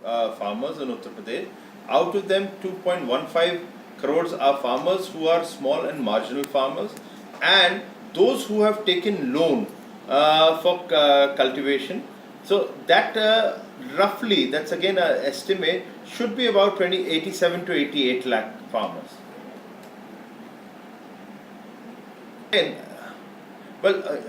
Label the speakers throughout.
Speaker 1: farmers in Uttar Pradesh. Out of them, 2.15 crores are farmers who are small and marginal farmers, and those who have taken loan for cultivation. So that roughly, that's again an estimate, should be about 87 to 88 lakh farmers. Again, well,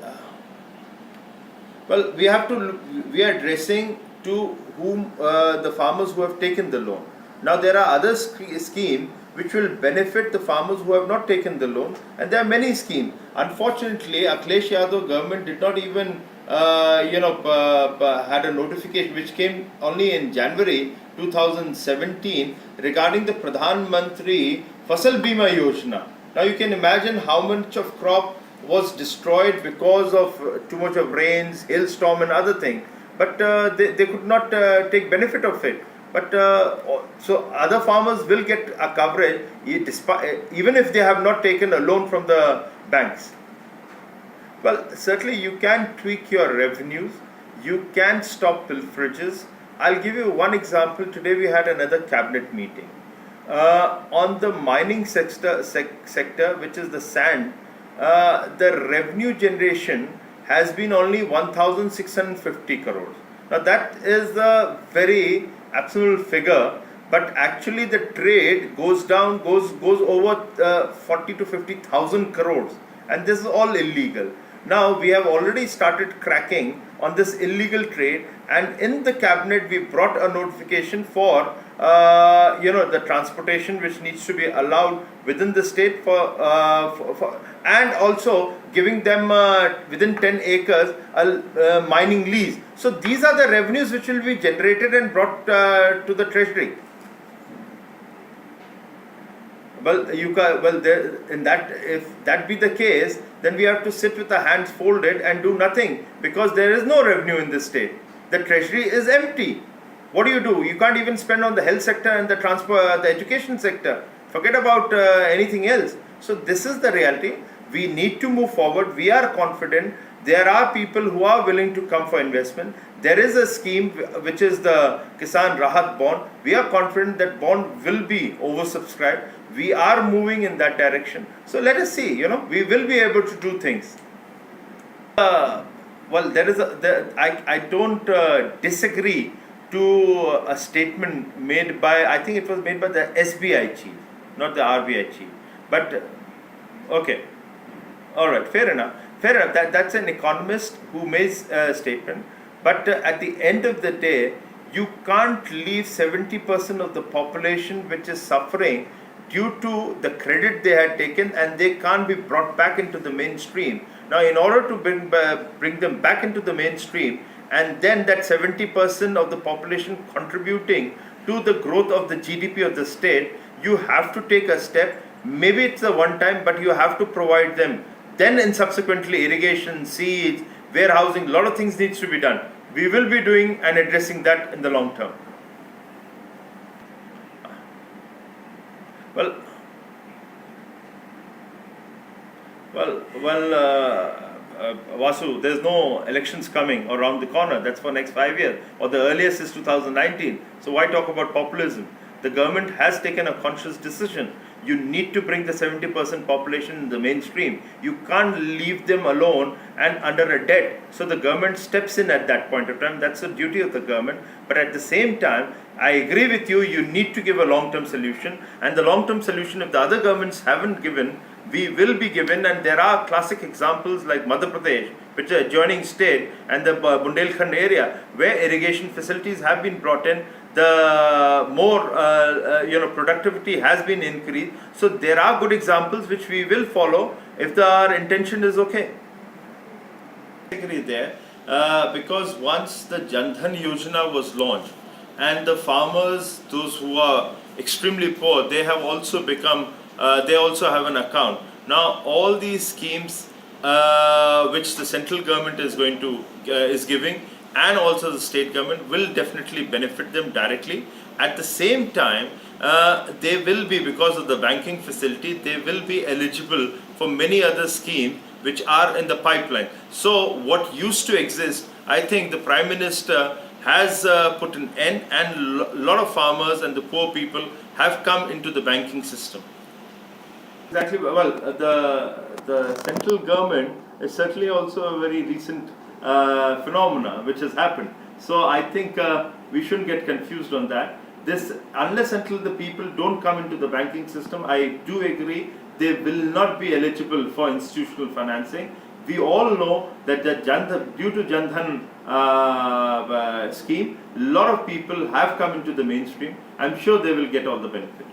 Speaker 1: we are addressing to whom the farmers who have taken the loan. Now there are other schemes which will benefit the farmers who have not taken the loan, and there are many schemes. Unfortunately, Akhilesh Yadav government did not even had a notification which came only in January 2017 regarding the Pradhan Mantri Fasal Bima Yojana. Now you can imagine how much of crop was destroyed because of too much of rains, hailstorm and other things, but they could not take benefit of it. But so other farmers will get a coverage even if they have not taken a loan from the banks. Well, certainly you can tweak your revenues, you can stop pilferages. I'll give you one example. Today we had another cabinet meeting on the mining sector, which is the sand. The revenue generation has been only 1,650 crores. Now that is a very absolute figure, but actually the trade goes over 40 to 50,000 crores, and this is all illegal. Now we have already started cracking on this illegal trade, and in the cabinet we brought a notification for the transportation which needs to be allowed within the state for and also giving them within 10 acres a mining lease. So these are the revenues which will be generated and brought to the treasury. Well, if that be the case, then we have to sit with our hands folded and do nothing, because there is no revenue in this state. The treasury is empty. What do? You can't even spend on the health sector and the the education sector. Forget about anything else. So this is the reality. We need to move forward. We are confident. There are people who are willing to come for investment. There is a scheme which is the Kisan Rahat bond. We are confident that bond will be oversubscribed. We are moving in that direction. So let us see. We will be able to do things. Well, I don't disagree to a statement made by, I think it was made by the SBI chief, not the RBI chief. But okay, all right, fair enough. That's an economist who makes a statement. But at the end of the day, you can't leave 70% of the population which is suffering due to the credit they had taken, and they can't be brought back into the mainstream. Now, in order to bring them back into the mainstream, and then that 70% of the population contributing to the growth of the GDP of the state, you have to take a step. Maybe it's a one time, but you have to provide them. Then in subsequently irrigation, seeds, warehousing, a lot of things needs to be done. We will be doing and addressing that in the long term. Vasu, there's no elections coming around the corner. That's for next 5 years, or the earliest is 2019. So why talk about populism? The government has taken a conscious decision. You need to bring the 70% population in the mainstream. You can't leave them alone and under a debt. So the government steps in at that point of time. That's the duty of the government. But at the same time, I agree with you, you need to give a long-term solution. And the long-term solution, if the other governments haven't given, we will be given. And there are classic examples like Madhya Pradesh, which is adjoining state, and the Bundelkhand area, where irrigation facilities have been brought in. The more productivity has been increased. So there are good examples which we will follow if our intention is okay. I agree there because once the Jan Dhan Yojana was launched, and the farmers, those who are extremely poor, they have also become, they also have an account. Now all these schemes which the central government is giving, and also the state government, will definitely benefit them directly. At the same time, they will be, because of the banking facility, they will be eligible for many other schemes which are in the pipeline. So what used to exist, I think the Prime Minister has put an end, and a lot of farmers and the poor people have come into the banking system. Exactly. Well, the central government is certainly also a very recent phenomena which has happened. So I think we shouldn't get confused on that. This, unless until the people don't come into the banking system, I do agree they will not be eligible for institutional financing. We all know that due to Jan Dhan scheme, a lot of people have come into the mainstream. I'm sure they will get all the benefit.